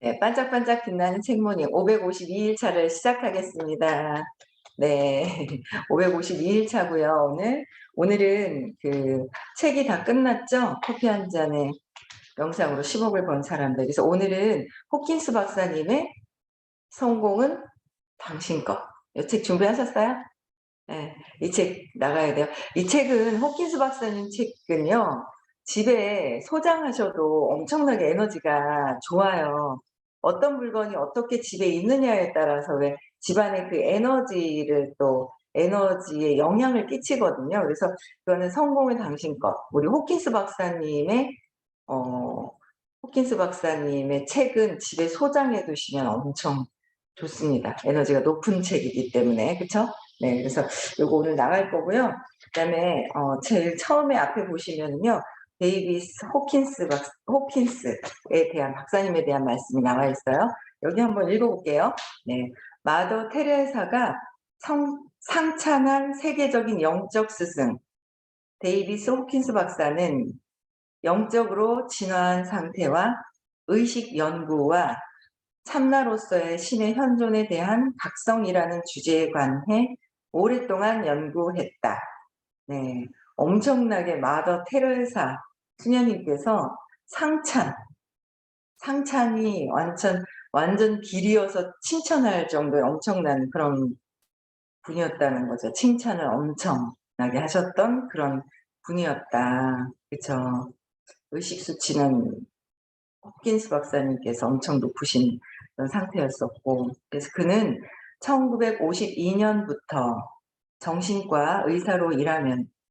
네, 반짝반짝 빛나는 책모닝 552일 차를 시작하겠습니다. 네, 552일 차고요. 오늘은 그 책이 다 끝났죠? 커피 한 잔에 영상으로 10억을 번 사람들. 그래서 오늘은 호킨스 박사님의 성공은 당신 것. 이 책 준비하셨어요? 네, 이 책 나가야 돼요. 이 책은 호킨스 박사님 책은요, 집에 소장하셔도 엄청나게 에너지가 좋아요. 어떤 물건이 어떻게 집에 있느냐에 따라서 왜 집안의 그 에너지를 또 에너지에 영향을 끼치거든요. 그래서 그거는 성공의 당신 것. 우리 어, 호킨스 박사님의 책은 집에 소장해 두시면 엄청 좋습니다. 에너지가 높은 책이기 때문에. 그쵸? 네, 그래서 요거 오늘 나갈 거고요. 그다음에 제일 처음에 앞에 보시면은요. 데이비스 호킨스에 대한 박사님에 대한 말씀이 나와 있어요. 여기 한번 읽어볼게요. 네, 마더 테레사가 상창한 세계적인 영적 스승 데이비스 호킨스 박사는 영적으로 진화한 상태와 의식 연구와 참나로서의 신의 현존에 대한 각성이라는 주제에 관해 오랫동안 연구했다. 네, 엄청나게 마더 테레사 수녀님께서 상찬이 완전 길이어서 칭찬할 정도의 엄청난 그런 분이었다는 거죠. 칭찬을 엄청나게 하셨던 그런 분이었다. 그쵸. 의식 수치는 호킨스 박사님께서 엄청 높으신 그런 상태였었고, 그래서 그는 1952년부터 정신과 의사로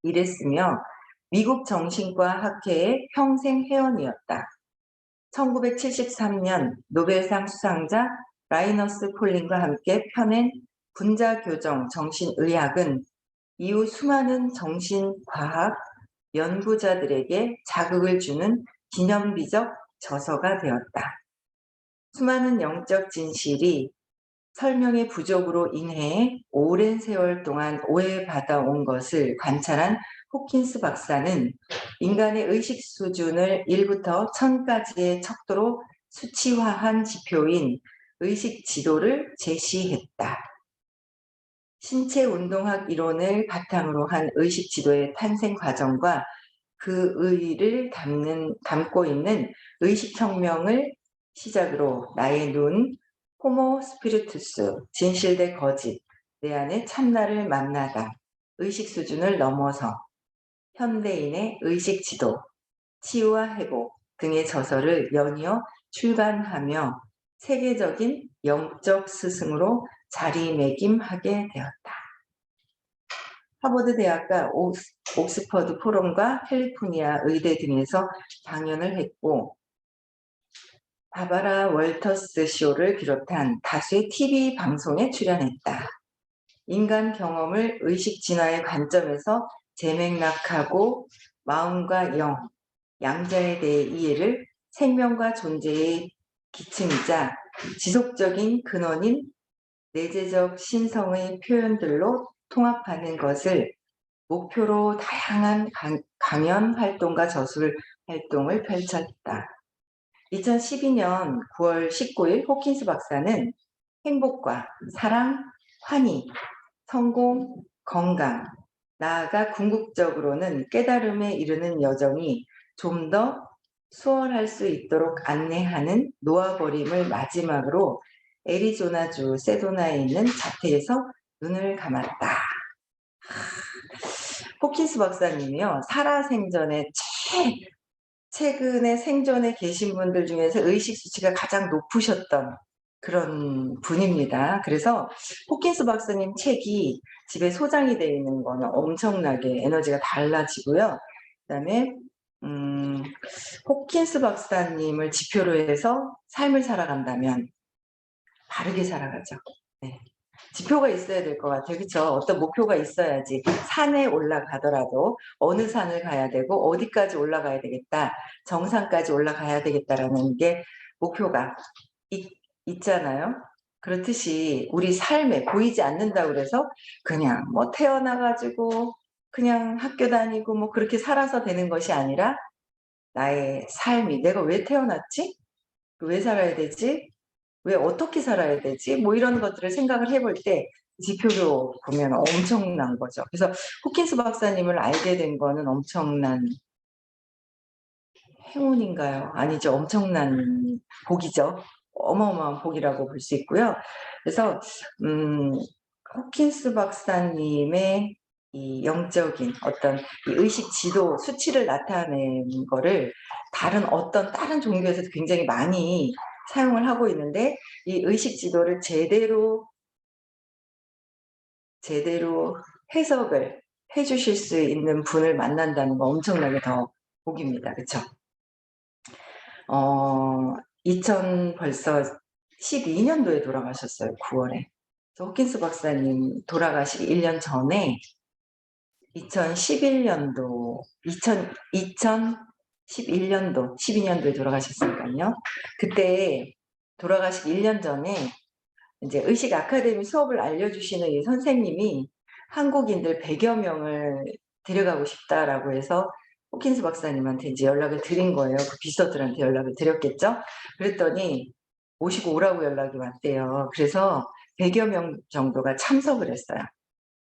일했으며 미국 정신과 학회의 평생 회원이었다. 1973년 노벨상 수상자 라이너스 콜린과 함께 펴낸 분자교정 정신의학은 이후 수많은 정신과학 연구자들에게 자극을 주는 기념비적 저서가 되었다. 수많은 영적 진실이 설명의 부족으로 인해 오랜 세월 동안 오해받아온 것을 관찰한 호킨스 박사는 인간의 의식 수준을 1부터 1000까지의 척도로 수치화한 지표인 의식 지도를 제시했다. 신체 운동학 이론을 바탕으로 한 의식 지도의 탄생 과정과 그 의의를 담고 있는 의식혁명을 시작으로 나의 눈, 호모 스피리투스, 진실 대 거짓, 내 안의 참나를 만나다, 의식 수준을 넘어서, 현대인의 의식 지도, 치유와 회복 등의 저서를 연이어 출간하며 세계적인 영적 스승으로 자리매김하게 되었다. 하버드 대학과 옥스퍼드 포럼과 캘리포니아 의대 등에서 강연을 했고 바바라 월터스 쇼를 비롯한 다수의 TV 방송에 출연했다. 인간 경험을 의식 진화의 관점에서 재맥락하고 마음과 영, 양자에 대해 이해를 생명과 존재의 기층이자 지속적인 근원인 내재적 신성의 표현들로 통합하는 것을 목표로 다양한 강연 활동과 저술 활동을 펼쳤다. 2012년 9월 19일 호킨스 박사는 행복과 사랑, 환희, 성공, 건강, 나아가 궁극적으로는 깨달음에 이르는 여정이 좀 더 수월할 수 있도록 안내하는 놓아버림을 마지막으로 애리조나주 세도나에 있는 자택에서 눈을 감았다. 호킨스 박사님이요, 살아생전에 최근에 생전에 계신 분들 중에서 의식 수치가 가장 높으셨던 그런 분입니다. 그래서 호킨스 박사님 책이 집에 소장이 되어 있는 거는 엄청나게 에너지가 달라지고요. 그다음에 호킨스 박사님을 지표로 해서 삶을 살아간다면 바르게 살아가죠. 네. 지표가 있어야 될 것 같아요. 그쵸? 어떤 목표가 있어야지. 산에 올라가더라도 어느 산을 가야 되고 어디까지 올라가야 되겠다. 정상까지 올라가야 되겠다라는 게 목표가 있잖아요. 그렇듯이 우리 삶에 보이지 않는다고 그래서 그냥 뭐 태어나 가지고 그냥 학교 다니고 뭐 그렇게 살아서 되는 것이 아니라 나의 삶이 '내가 왜 태어났지? 왜 살아야 되지? 왜 어떻게 살아야 되지? 뭐 이런 것들을 생각을 해볼 때 지표로 보면 엄청난 거죠. 그래서 호킨스 박사님을 알게 된 거는 엄청난 행운인가요? 아니죠. 엄청난 복이죠. 어마어마한 복이라고 볼 수 있고요. 그래서 호킨스 박사님의 이 영적인 어떤 이 의식 지도 수치를 나타내는 거를 다른 종교에서도 굉장히 많이 사용을 하고 있는데, 이 의식 지도를 제대로 해석을 해 주실 수 있는 분을 만난다는 거 엄청나게 더 복입니다. 그쵸? 2000 벌써 12년도에 돌아가셨어요. 9월에. 호킨스 박사님 돌아가시기 1년 전에 2011년도 2011년도 12년도에 돌아가셨으니까요. 그때 돌아가시기 1년 전에 이제 의식 아카데미 수업을 알려주시는 이 선생님이 한국인들 100여 명을 데려가고 싶다라고 해서 호킨스 박사님한테 이제 연락을 드린 거예요. 그 비서들한테 연락을 드렸겠죠. 그랬더니 모시고 오라고 연락이 왔대요. 그래서 100여 명 정도가 참석을 했어요.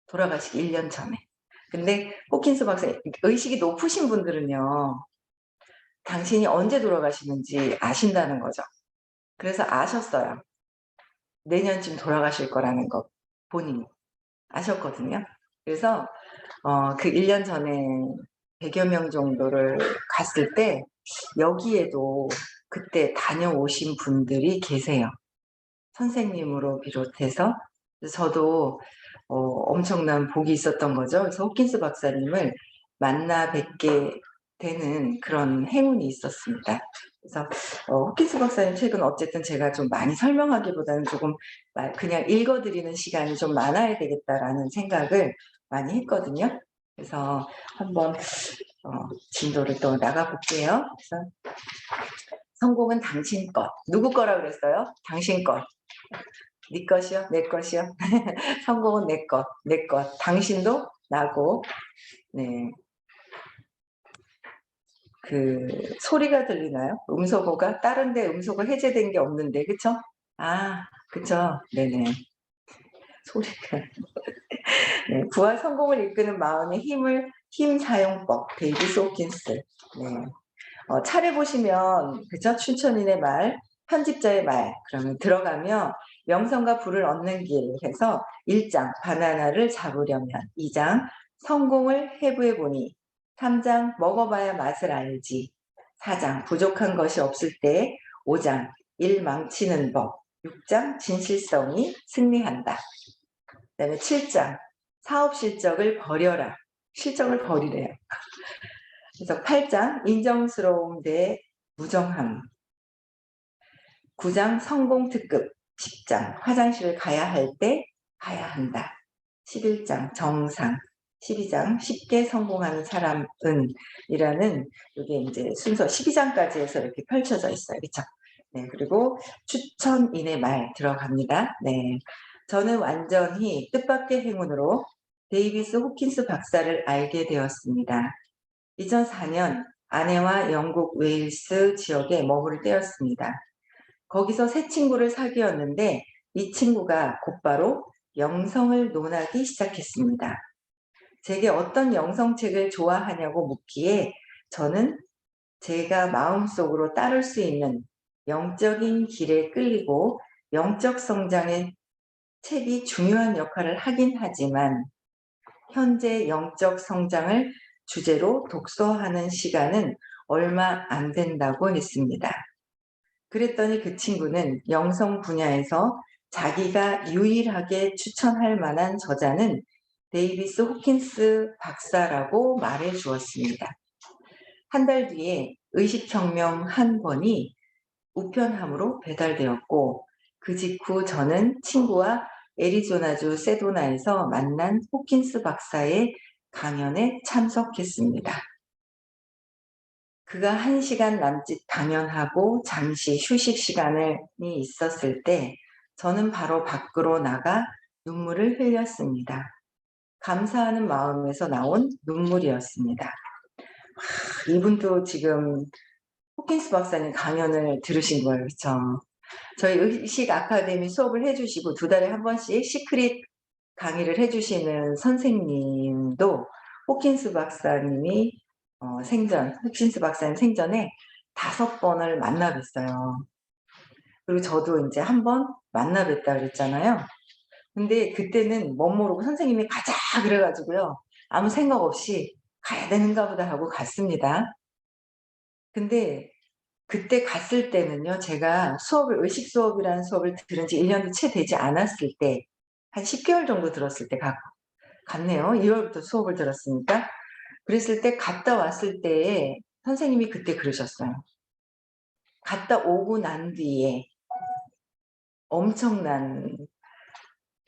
돌아가시기 1년 전에. 근데 호킨스 박사님, 의식이 높으신 분들은요, 당신이 언제 돌아가시는지 아신다는 거죠. 그래서 아셨어요. 내년쯤 돌아가실 거라는 거 본인이 아셨거든요. 그래서 그 1년 전에 100여 명 정도를 갔을 때 여기에도 그때 다녀오신 분들이 계세요. 선생님으로 비롯해서. 그래서 저도 엄청난 복이 있었던 거죠. 그래서 호킨스 박사님을 만나 뵙게 되는 그런 행운이 있었습니다. 그래서 호킨스 박사님 책은 어쨌든 제가 좀 많이 설명하기보다는 조금 그냥 읽어드리는 시간이 좀 많아야 되겠다라는 생각을 많이 했거든요. 그래서 한번 진도를 또 나가볼게요. 그래서 성공은 당신 것. 누구 거라고 그랬어요? 당신 것. 네 것이요? 내 것이요? 성공은 내 것, 내 것. 당신도 나고. 네. 그 소리가 들리나요? 음소거가? 다른 데 음소거 해제된 게 없는데, 그쵸? 아, 그쵸? 네네. 소리가. 네. 부와 성공을 이끄는 마음의 힘 사용법. 데이비스 호킨스. 네. 차례 보시면, 그쵸? 춘천인의 말, 편집자의 말. 그러면 들어가면 명성과 부를 얻는 길 해서 1장 바나나를 잡으려면, 2장 성공을 해부해 보니, 3장 먹어봐야 맛을 알지, 4장 부족한 것이 없을 때, 5장 일 망치는 법, 6장 진실성이 승리한다. 그다음에 7장 사업 실적을 버려라. 실적을 버리래요. 그래서 8장 인정스러움 대 무정함, 9장 성공 특급, 10장 화장실을 가야 할 때 가야 한다, 11장 정상, 12장 쉽게 성공하는 사람은 이라는 이게 이제 순서 12장까지 해서 이렇게 펼쳐져 있어요. 그렇죠? 네, 그리고 추천인의 말 들어갑니다. 네. 저는 완전히 뜻밖의 행운으로 데이비스 호킨스 박사를 알게 되었습니다. 2004년 아내와 영국 웨일스 지역에 머무를 때였습니다. 거기서 새 친구를 사귀었는데 이 친구가 곧바로 영성을 논하기 시작했습니다. 제게 어떤 영성책을 좋아하냐고 묻기에 저는 제가 마음속으로 따를 수 있는 영적인 길에 끌리고 영적 성장의 책이 중요한 역할을 하긴 하지만 현재 영적 성장을 주제로 독서하는 시간은 얼마 안 된다고 했습니다. 그랬더니 그 친구는 영성 분야에서 자기가 유일하게 추천할 만한 저자는 데이비스 호킨스 박사라고 말해 주었습니다. 한 달 뒤에 의식혁명 한 권이 우편함으로 배달되었고, 그 직후 저는 친구와 애리조나주 세도나에서 만난 호킨스 박사의 강연에 참석했습니다. 그가 1시간 남짓 강연하고 잠시 휴식 시간이 있었을 때 저는 바로 밖으로 나가 눈물을 흘렸습니다. 감사하는 마음에서 나온 눈물이었습니다. 이분도 지금 호킨스 박사님 강연을 들으신 거예요. 그쵸? 저희 의식 아카데미 수업을 해 주시고 2달에 한 번씩 시크릿 강의를 해 주시는 선생님도 호킨스 박사님이 호킨스 박사님 생전에 5번을 만나 뵀어요. 그리고 저도 인제 1번 만나 뵀다 그랬잖아요. 근데 그때는 멋 모르고 선생님이 "가자." 그래 가지고요. 아무 생각 없이 '가야 되는가 보다.' 하고 갔습니다. 근데 그때 갔을 때는요, 제가 의식 수업이라는 수업을 들은 지 1 년도 채 되지 않았을 때, 한 10 개월 정도 들었을 때 갔네요. 2 월부터 수업을 들었으니까. 그랬을 때 갔다 왔을 때에 선생님이 그때 그러셨어요. 갔다 오고 난 뒤에 엄청난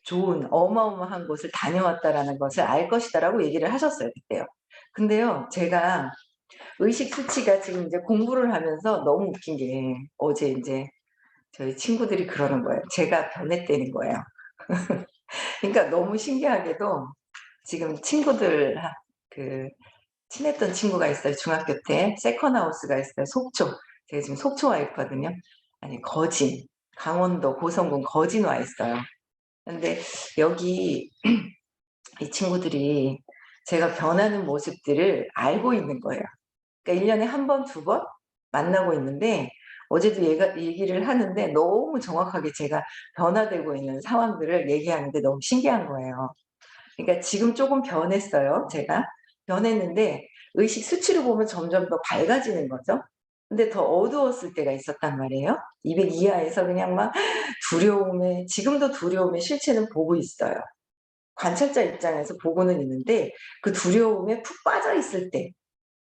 좋은 어마어마한 곳을 다녀왔다라는 것을 알 것이다라고 얘기를 하셨어요, 그때요. 근데요, 제가 의식 수치가 지금 이제 공부를 하면서 너무 웃긴 게 어제 인제 저희 친구들이 그러는 거예요. 제가 변했다는 거예요. 그러니까 너무 신기하게도 지금 친구들 그 친했던 친구가 있어요. 중학교 때 세컨 하우스가 있어요. 속초. 제가 지금 속초 와 있거든요. 아니 거진, 강원도 고성군 거진 와 있어요. 근데 여기 이 친구들이 제가 변하는 모습들을 알고 있는 거예요. 그러니까 1 년에 1 번, 2번 만나고 있는데 어제도 얘기를 하는데 너무 정확하게 제가 변화되고 있는 상황들을 얘기하는데 너무 신기한 거예요. 그러니까 지금 쪼금 변했어요, 제가. 변했는데 의식 수치로 보면 점점 더 밝아지는 거죠. 근데 더 어두웠을 때가 있었단 말이에요. 200 이하에서 그냥 막 두려움에, 지금도 두려움의 실체는 보고 있어요. 관찰자 입장에서 보고는 있는데 그 두려움에 푹 빠져 있을 때,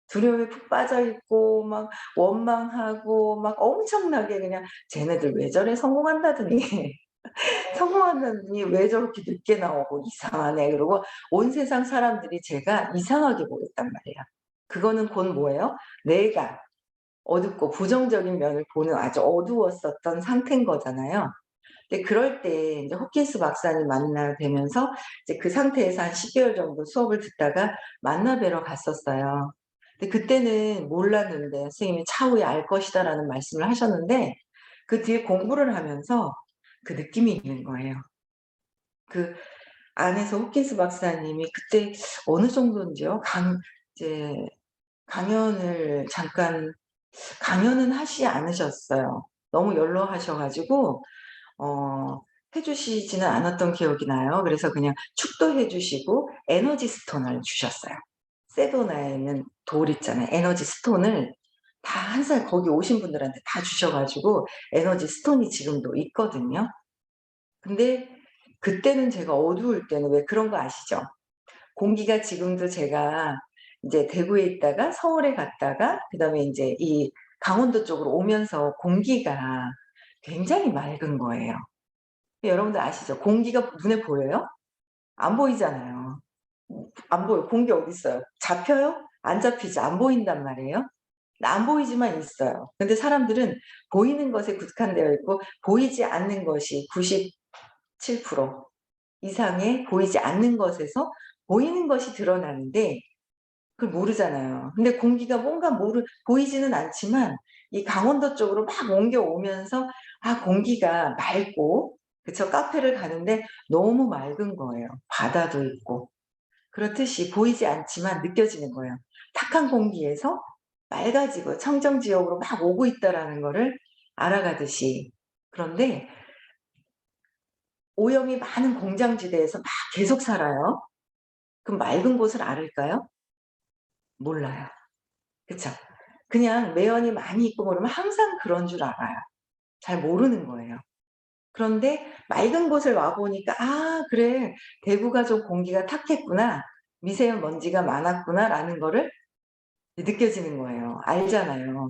두려움에 푹 빠져 있고 막 원망하고 막 엄청나게 그냥 '쟤네들 왜 저래 성공한다더니 성공한다더니 왜 저렇게 늦게 나오고 이상하네.' 그러고 온 세상 사람들이 제가 이상하게 보였단 말이에요. 그거는 곧 뭐예요? 내가 어둡고 부정적인 면을 보는 아주 어두웠었던 상태인 거잖아요. 근데 그럴 때 인제 호킨스 박사님 만나 뵈면서 이제 그 상태에서 한 10 개월 정도 수업을 듣다가 만나 뵈러 갔었어요. 근데 그때는 몰랐는데 선생님이 "차후에 알 것이다."라는 말씀을 하셨는데 그 뒤에 공부를 하면서 그 느낌이 있는 거예요. 그 안에서 호킨스 박사님이 그때 어느 정도인지요? 이제 강연을 잠깐 강연은 하시지 않으셨어요. 너무 연로하셔 가지고 어 해 주시지는 않았던 기억이 나요. 그래서 그냥 축도해 주시고 에너지 스톤을 주셨어요. 세도나에 있는 돌 있잖아요. 에너지 스톤을 다 항상 거기 오신 분들한테 다 주셔 가지고 에너지 스톤이 지금도 있거든요. 근데 그때는 제가 어두울 때는 왜 그런 거 아시죠? 공기가 지금도 제가 인제 대구에 있다가 서울에 갔다가 그다음에 인제 이 강원도 쪽으로 오면서 공기가 굉장히 맑은 거예요. 여러분들 아시죠? 공기가 눈에 보여요? 안 보이잖아요. 안 보여. 공기 어딨어요? 잡혀요? 안 잡히죠. 안 보인단 말이에요. 안 보이지만 있어요. 근데 사람들은 보이는 것에 국한되어 있고 보이지 않는 것이 97% 이상의 보이지 않는 것에서 보이는 것이 드러나는데 그걸 모르잖아요. 근데 공기가 뭔가 보이지는 않지만 이 강원도 쪽으로 막 옮겨오면서 공기가 맑고, 그쵸. 카페를 가는데 너무 맑은 거예요. 바다도 있고. 그렇듯이 보이지 않지만 느껴지는 거예요. 탁한 공기에서 맑아지고 청정 지역으로 막 오고 있다라는 거를 알아가듯이. 그런데 오염이 많은 공장지대에서 막 계속 살아요. 그럼 맑은 곳을 알을까요? 몰라요. 그쵸. 그냥 매연이 많이 있고 그러면 항상 그런 줄 알아요. 잘 모르는 거예요. 그런데 맑은 곳을 와 보니까 '아 그래. 대구가 좀 공기가 탁했구나. 미세먼지가 많았구나.'라는 거를 느껴지는 거예요. 알잖아요.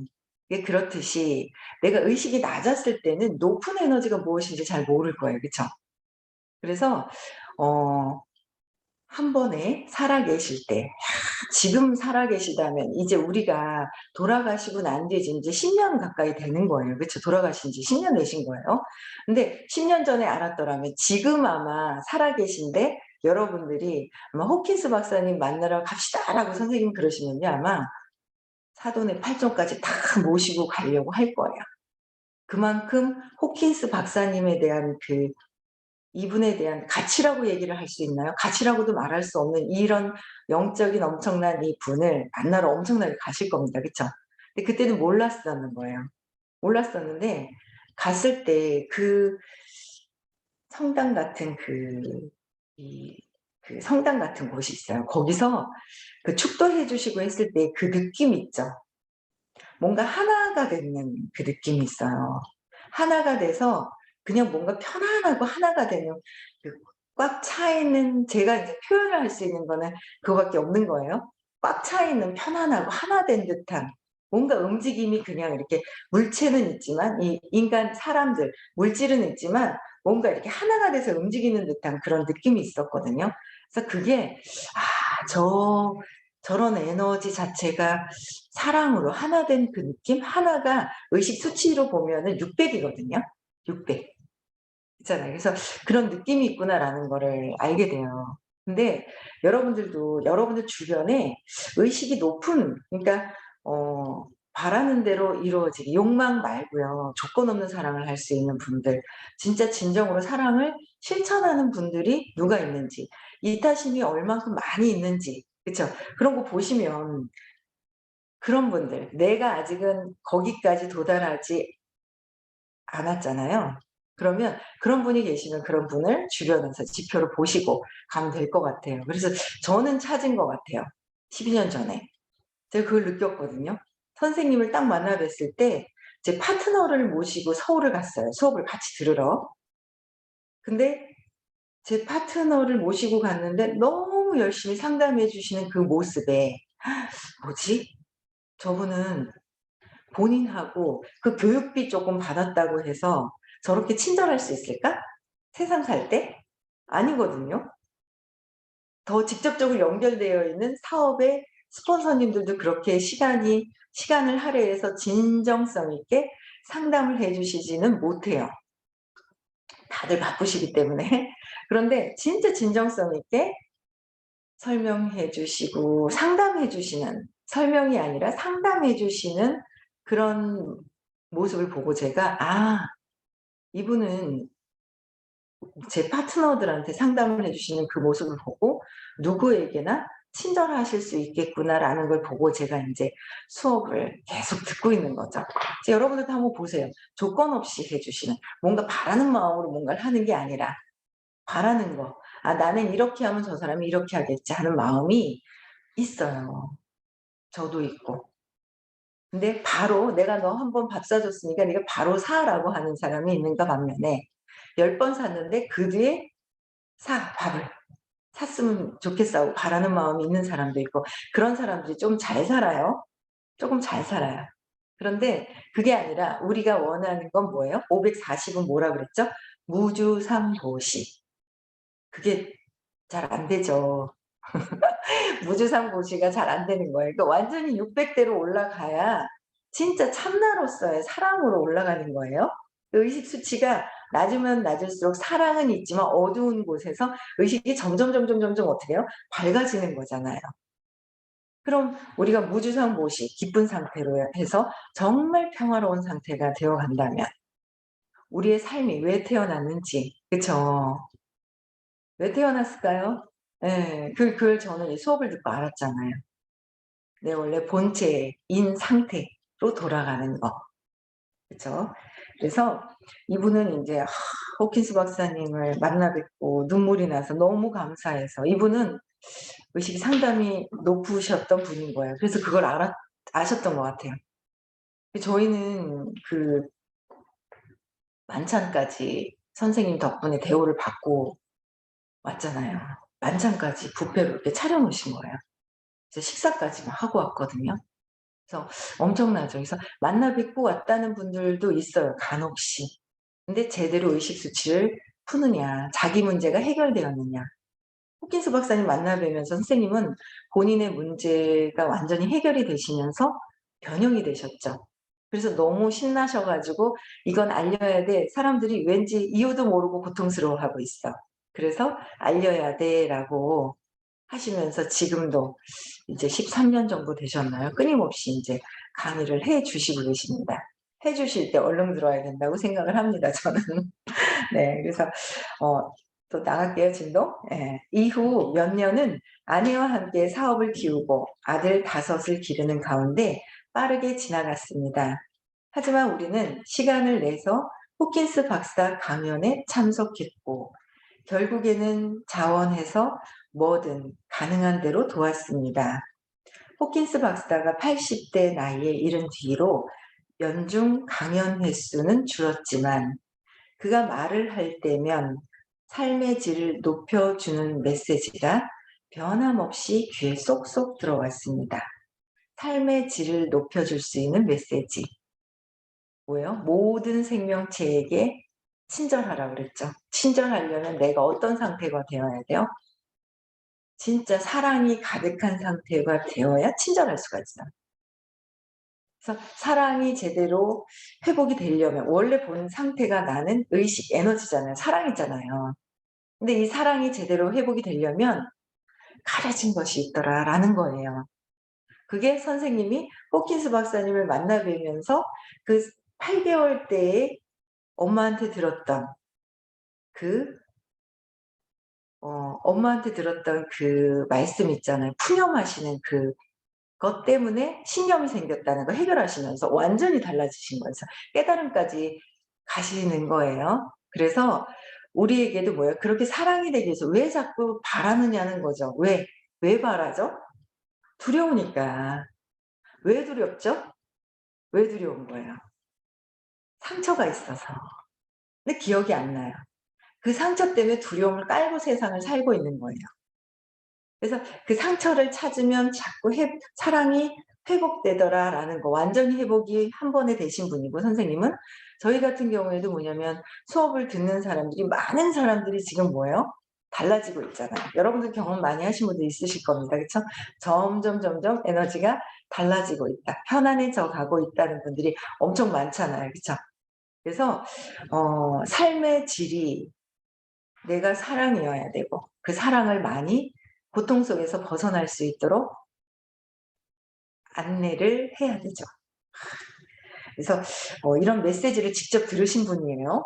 이게 그렇듯이 내가 의식이 낮았을 때는 높은 에너지가 무엇인지 잘 모를 거예요. 그쵸? 그래서 어 한 번에 살아 계실 때, 지금 살아 계시다면 이제 우리가 돌아가시고 난 뒤에 지금 이제 10년 가까이 되는 거예요. 그쵸? 돌아가신 지 10년 되신 거예요. 근데 10년 전에 알았더라면 지금 아마 살아 계신데 여러분들이 아마 "호킨스 박사님 만나러 갑시다."라고 선생님이 그러시면요, 아마 사돈의 팔종까지 다 모시고 가려고 할 거예요. 그만큼 호킨스 박사님에 대한 이분에 대한 가치라고 얘기를 할 수 있나요? 가치라고도 말할 수 없는 이런 영적인 엄청난 이 분을 만나러 엄청나게 가실 겁니다. 그쵸? 근데 그때는 몰랐었는 거예요. 몰랐었는데 갔을 때 성당 같은 성당 같은 곳이 있어요. 거기서 축도해 주시고 했을 때 그 느낌 있죠? 뭔가 하나가 되는 그 느낌이 있어요. 하나가 돼서 그냥 뭔가 편안하고 하나가 되는 꽉 차 있는, 제가 이제 표현을 할 수 있는 거는 그거밖에 없는 거예요. 꽉 차 있는 편안하고 하나 된 듯한 뭔가 움직임이 그냥 이렇게 물체는 있지만 이 인간 사람들 물질은 있지만 뭔가 이렇게 하나가 돼서 움직이는 듯한 그런 느낌이 있었거든요. 그래서 그게 저런 에너지 자체가 사랑으로 하나 된 그 느낌? 하나가 의식 수치로 보면은 600 이거든요. 600. 있잖아요. 그래서 '그런 느낌이 있구나.'라는 거를 알게 돼요. 근데 여러분들도 여러분들 주변에 의식이 높은, 그러니까 바라는 대로 이루어지기, 욕망 말고요. 조건 없는 사랑을 할 수 있는 분들, 진짜 진정으로 사랑을 실천하는 분들이 누가 있는지, 이타심이 얼만큼 많이 있는지, 그쵸? 그런 거 보시면 그런 분들, 내가 아직은 거기까지 도달하지 않았잖아요. 그러면 그런 분이 계시면 그런 분을 주변에서 지표를 보시고 가면 될 것 같아요. 그래서 저는 찾은 것 같아요. 12년 전에. 제가 그걸 느꼈거든요. 선생님을 딱 만나 뵀을 때 제 파트너를 모시고 서울을 갔어요, 수업을 같이 들으러. 근데 제 파트너를 모시고 갔는데 너무 열심히 상담해 주시는 그 모습에 '뭐지? 저분은 본인하고 교육비 조금 받았다고 해서 저렇게 친절할 수 있을까? 세상 살 때? 아니거든요. 더 직접적으로 연결되어 있는 사업의 스폰서님들도 그렇게 시간을 할애해서 진정성 있게 상담을 해 주시지는 못해요. 다들 바쁘시기 때문에. 그런데 진짜 진정성 있게 설명해 주시고 상담해 주시는, 설명이 아니라 상담해 주시는 그런 모습을 보고 제가 '아, 이분은 제 파트너들한테 상담을 해 주시는 그 모습을 보고 누구에게나 친절하실 수 있겠구나.'라는 걸 보고 제가 인제 수업을 계속 듣고 있는 거죠. 그래서 여러분들도 한번 보세요. 조건 없이 해 주시는, 뭔가 바라는 마음으로 뭔가를 하는 게 아니라 바라는 거. '아, 나는 이렇게 하면 저 사람이 이렇게 하겠지.' 하는 마음이 있어요. 저도 있고. 근데 바로 '내가 너 한 번 밥 사줬으니까 네가 바로 사.'라고 하는 사람이 있는가 반면에 10번 샀는데 그 뒤에 사 밥을. 샀으면 좋겠어.' 바라는 마음이 있는 사람도 있고, 그런 사람들이 좀 잘 살아요. 쪼금 잘 살아요. 그런데 그게 아니라 우리가 원하는 건 뭐예요? 540은 뭐라 그랬죠? 무주상보시. 그게 잘 안 되죠. 무주상보시가 잘 안 되는 거예요. 그러니까 완전히 600 대로 올라가야 진짜 참나로서의 사랑으로 올라가는 거예요. 그 의식 수치가 낮으면 낮을수록 사랑은 있지만 어두운 곳에서 의식이 점점 어떻게 해요? 밝아지는 거잖아요. 그럼 우리가 무주상보시, 기쁜 상태로 해서 정말 평화로운 상태가 되어 간다면 우리의 삶이 왜 태어났는지, 그쵸? 왜 태어났을까요? 예. 그걸 저는 이 수업을 듣고 알았잖아요. 내 원래 본체인 상태로 돌아가는 거. 그쵸? 그래서 이분은 인제 호킨스 박사님을 만나 뵙고 눈물이 나서 너무 감사해서, 이분은 의식이 상당히 높으셨던 분인 거예요. 그래서 그걸 아셨던 것 같아요. 저희는 만찬까지 선생님 덕분에 대우를 받고 왔잖아요. 만찬까지 뷔페로 이렇게 차려 놓으신 거예요. 그래서 식사까지 막 하고 왔거든요. 그래서 엄청나죠. 그래서 만나 뵙고 왔다는 분들도 있어요, 간혹시. 근데 제대로 의식 수치를 푸느냐, 자기 문제가 해결되었느냐. 호킨스 박사님 만나 뵈면서 선생님은 본인의 문제가 완전히 해결이 되시면서 변형이 되셨죠. 그래서 너무 신나셔 가지고 '이건 알려야 돼. 사람들이 왠지 이유도 모르고 고통스러워하고 있어. 그래서 알려야 돼.'라고 하시면서 지금도 이제 13년 정도 되셨나요? 끊임없이 이제 강의를 해 주시고 계십니다. 해 주실 때 얼른 들어야 된다고 생각을 합니다, 저는. 네. 그래서 또 나갈게요, 진도. 예. 이후 몇 년은 아내와 함께 사업을 키우고 아들 5을 기르는 가운데 빠르게 지나갔습니다. 하지만 우리는 시간을 내서 호킨스 박사 강연에 참석했고 결국에는 자원해서 뭐든 가능한 대로 도왔습니다. 호킨스 박사가 80대 나이에 이른 뒤로 연중 강연 횟수는 줄었지만 그가 말을 할 때면 삶의 질을 높여주는 메시지가 변함없이 귀에 쏙쏙 들어왔습니다. 삶의 질을 높여줄 수 있는 메시지. 뭐예요? 모든 생명체에게 친절하라고 그랬죠. 친절하려면 내가 어떤 상태가 되어야 돼요? 진짜 사랑이 가득한 상태가 되어야 친절할 수가 있어요. 그래서 사랑이 제대로 회복이 되려면 원래 본 상태가 나는 의식, 에너지잖아요. 사랑이잖아요. 근데 이 사랑이 제대로 회복이 되려면 가려진 것이 있더라라는 거예요. 그게 선생님이 호킨스 박사님을 만나 뵈면서 그 8개월 때에 엄마한테 들었던 그 엄마한테 들었던 그 말씀 있잖아요. 푸념하시는 그것 때문에 신념이 생겼다는 거 해결하시면서 완전히 달라지신 거죠. 깨달음까지 가시는 거예요. 그래서 우리에게도 뭐예요? 그렇게 사랑이 되기 위해서 왜 자꾸 바라느냐는 거죠. 왜? 왜 바라죠? 두려우니까. 왜 두렵죠? 왜 두려운 거예요? 상처가 있어서. 근데 기억이 안 나요. 그 상처 때문에 두려움을 깔고 세상을 살고 있는 거예요. 그래서 그 상처를 찾으면 자꾸 사랑이 회복되더라라는 거, 완전히 회복이 한 번에 되신 분이고 선생님은 저희 같은 경우에도 뭐냐면 수업을 듣는 사람들이 많은 사람들이 지금 뭐예요? 달라지고 있잖아요. 여러분들 경험 많이 하신 분들 있으실 겁니다. 그쵸? 점점 에너지가 달라지고 있다. 편안해져 가고 있다는 분들이 엄청 많잖아요. 그쵸? 그래서 삶의 질이 내가 사랑이어야 되고 그 사랑을 많이 고통 속에서 벗어날 수 있도록 안내를 해야 되죠. 그래서 이런 메시지를 직접 들으신 분이에요.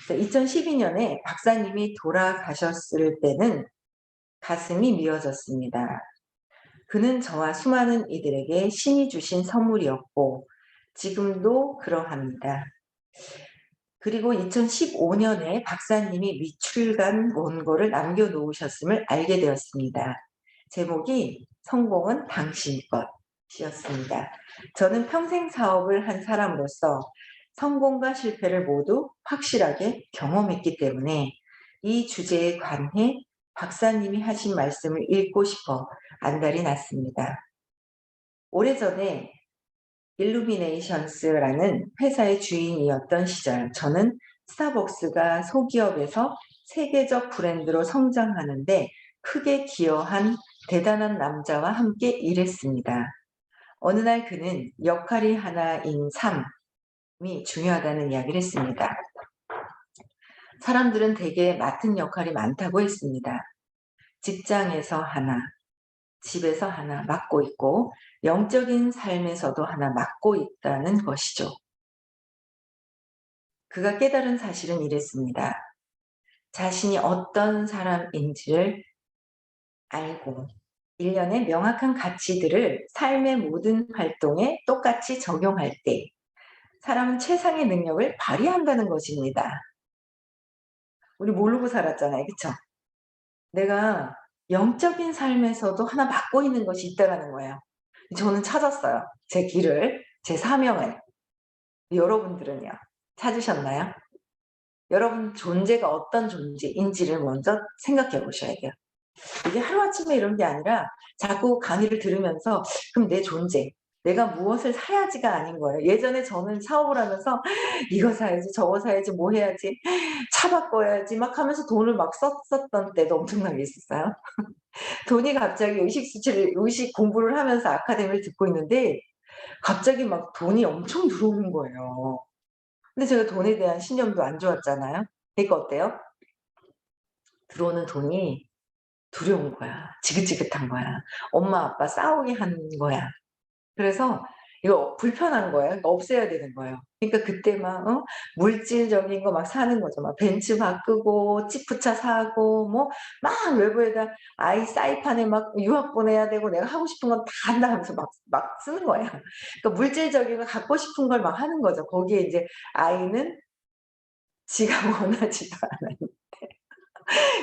2012년에 박사님이 돌아가셨을 때는 가슴이 미어졌습니다. 그는 저와 수많은 이들에게 신이 주신 선물이었고 지금도 그러합니다. 그리고 2015년에 박사님이 미출간 원고를 남겨놓으셨음을 알게 되었습니다. 제목이 성공은 당신 것이었습니다. 저는 평생 사업을 한 사람으로서 성공과 실패를 모두 확실하게 경험했기 때문에 이 주제에 관해 박사님이 하신 말씀을 읽고 싶어 안달이 났습니다. 오래전에 일루미네이션스라는 회사의 주인이었던 시절 저는 스타벅스가 소기업에서 세계적 브랜드로 성장하는 데 크게 기여한 대단한 남자와 함께 일했습니다. 어느 날 그는 역할이 하나인 삶이 중요하다는 이야기를 했습니다. 사람들은 대개 맡은 역할이 많다고 했습니다. 직장에서 하나, 집에서 하나 맡고 있고 영적인 삶에서도 하나 맡고 있다는 것이죠. 그가 깨달은 사실은 이랬습니다. 자신이 어떤 사람인지를 알고 일련의 명확한 가치들을 삶의 모든 활동에 똑같이 적용할 때 사람은 최상의 능력을 발휘한다는 것입니다. 우리 모르고 살았잖아요. 그쵸? 내가 영적인 삶에서도 하나 맡고 있는 것이 있다는 거예요. 저는 찾았어요. 제 길을, 제 사명을. 여러분들은요? 찾으셨나요? 여러분 존재가 어떤 존재인지를 먼저 생각해 보셔야 돼요. 이게 하루아침에 이런 게 아니라 자꾸 강의를 들으면서 그럼 내 존재, 내가 무엇을 사야지가 아닌 거예요. 예전에 저는 사업을 하면서 이거 사야지, 저거 사야지, 뭐 해야지, 차 바꿔야지 막 하면서 돈을 막 썼었던 때도 엄청나게 있었어요. 돈이 갑자기 의식 공부를 하면서 아카데미를 듣고 있는데 갑자기 막 돈이 엄청 들어오는 거예요. 근데 제가 돈에 대한 신념도 안 좋았잖아요. 그러니까 어때요? 들어오는 돈이 두려운 거야. 지긋지긋한 거야. 엄마 아빠 싸우게 하는 거야. 그래서 이거 불편한 거예요. 그러니까 없애야 되는 거예요. 그러니까 그때 막 물질적인 거 막 사는 거죠. 막 벤츠 바꾸고 지프차 사고 뭐 막 외부에다 아이 사이판에 막 유학 보내야 되고 내가 하고 싶은 건 다 한다 하면서 막 쓰는 거야. 그러니까 물질적인 거 갖고 싶은 걸 막 하는 거죠. 거기에 이제 아이는 지가 원하지도 않아요.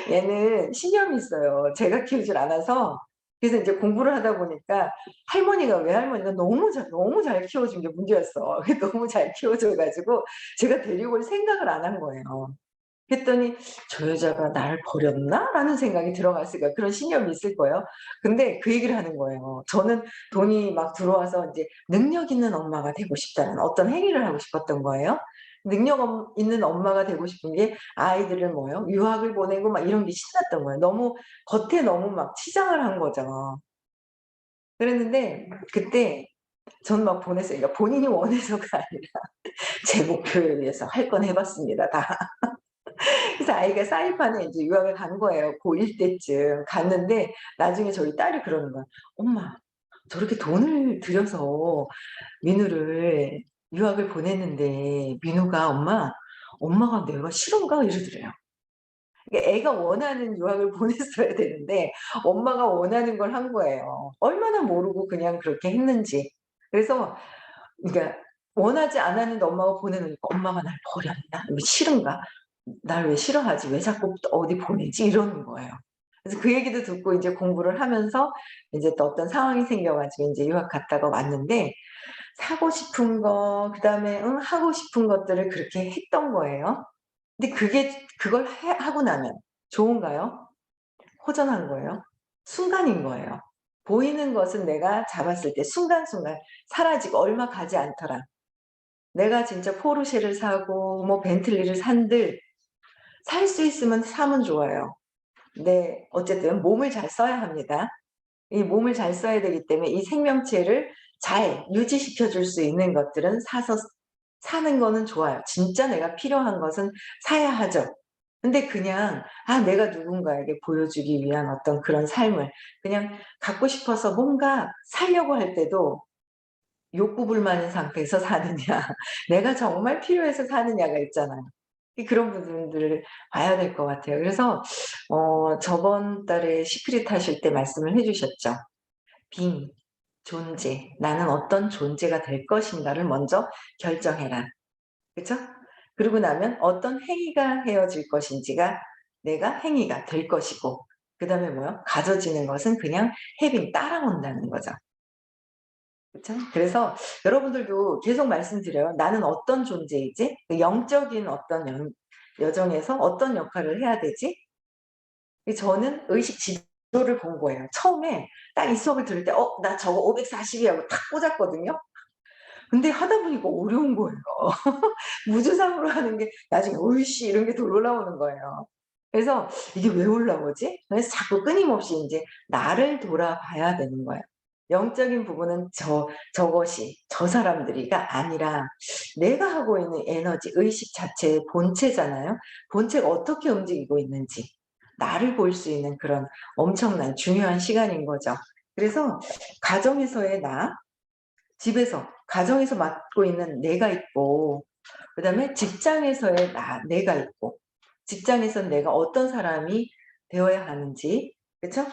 얘는 신념이 있어요. 제가 키우질 않아서. 그래서 이제 공부를 하다 보니까 할머니가 외할머니가 너무 잘 키워준 게 문제였어. 너무 잘 키워줘 가지고 제가 데리고 올 생각을 안 한 거예요. 그랬더니 '저 여자가 날 버렸나?'라는 생각이 들어갔으니까 그런 신념이 있을 거예요. 근데 그 얘기를 하는 거예요. 저는 돈이 막 들어와서 인제 능력 있는 엄마가 되고 싶다는 어떤 행위를 하고 싶었던 거예요. 있는 엄마가 되고 싶은 게 아이들을 뭐요? 유학을 보내고 막 이런 게 신났던 거예요. 너무 막 치장을 한 거죠. 그랬는데 그때 전 막 보냈어요. 그러니까 본인이 원해서가 아니라 제 목표에 위해서 할 건 해 봤습니다 다. 그래서 아이가 사이판에 이제 유학을 간 거예요. 고1 때쯤 갔는데 나중에 저희 딸이 그러는 거야. "엄마 저렇게 돈을 들여서 민우를 유학을 보냈는데 민우가 엄마가 내가 싫은가?" 이러더래요. 그러니까 애가 원하는 유학을 보냈어야 되는데 엄마가 원하는 걸 한 거예요. 얼마나 모르고 그냥 그렇게 했는지. 그래서 그러니까 원하지 않았는데 엄마가 보내놓으니까 '엄마가 날 버렸나? 왜 싫은가? 날 왜 싫어하지? 왜 자꾸 또 어디 보내지?' 이러는 거예요. 그래서 그 얘기도 듣고 이제 공부를 하면서 이제 또 어떤 상황이 생겨 가지고 인제 유학 갔다가 왔는데 사고 싶은 거 그다음에 하고 싶은 것들을 그렇게 했던 거예요. 근데 그걸 하고 나면 좋은가요? 호전한 거예요? 순간인 거예요. 보이는 것은 내가 잡았을 때 순간순간 사라지고 얼마 가지 않더라. 내가 진짜 포르쉐를 사고 뭐 벤틀리를 산들 살 수 있으면 사면 좋아요. 근데 어쨌든 몸을 잘 써야 합니다. 이 몸을 잘 써야 되기 때문에 이 생명체를 잘 유지시켜 줄 수 있는 것들은 사서 사는 거는 좋아요. 진짜 내가 필요한 것은 사야 하죠. 근데 그냥 내가 누군가에게 보여주기 위한 어떤 그런 삶을 그냥 갖고 싶어서 뭔가 사려고 할 때도 욕구 불만인 상태에서 사느냐 내가 정말 필요해서 사느냐가 있잖아요. 그런 부분들을 봐야 될 것 같아요. 그래서 저번 달에 시크릿 하실 때 말씀을 해 주셨죠. 빙, 존재, 나는 어떤 존재가 될 것인가를 먼저 결정해라. 그쵸? 그러고 나면 어떤 행위가 헤어질 것인지가 내가 행위가 될 것이고 그다음에 뭐요? 가져지는 것은 그냥 having 따라온다는 거죠. 그쵸? 그래서 여러분들도 계속 말씀드려요. '나는 어떤 존재이지? 그 영적인 어떤 여정에서 어떤 역할을 해야 되지?' 저는 의식 지도를 본 거예요. 처음에 딱 이 수업을 들을 때 '나 저거 540 이라고 탁 꽂았거든요. 근데 하다 보니까 어려운 거예요. 무주상으로 하는 게 나중에 "으이씨." 이런 게 더 올라오는 거예요. 그래서 '이게 왜 올라오지?' 그래서 자꾸 끊임없이 인제 나를 돌아봐야 되는 거예요. 영적인 부분은 저것이 저 사람들이가 아니라 내가 하고 있는 에너지, 의식 자체의 본체잖아요. 본체가 어떻게 움직이고 있는지 나를 볼 수 있는 그런 엄청난 중요한 시간인 거죠. 그래서 가정에서의 나, 가정에서 맡고 있는 내가 있고 그다음에 직장에서의 내가 있고 직장에선 내가 어떤 사람이 되어야 하는지 그쵸?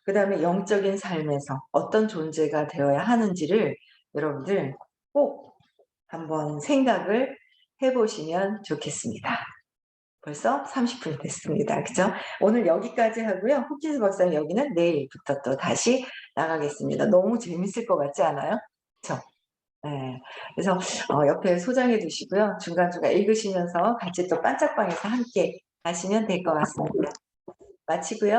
그다음에 영적인 삶에서 어떤 존재가 되어야 하는지를 여러분들 꼭 한번 생각을 해 보시면 좋겠습니다. 벌써 30 분이 됐습니다. 그죠? 오늘 여기까지 하고요. 훅지스 박사님 여기는 내일부터 또 다시 나가겠습니다. 너무 재밌을 것 같지 않아요? 그쵸? 예. 그래서 옆에 소장해 두시고요. 중간중간 읽으시면서 같이 또 빤짝방에서 함께 하시면 될 것 같습니다. 마치고요.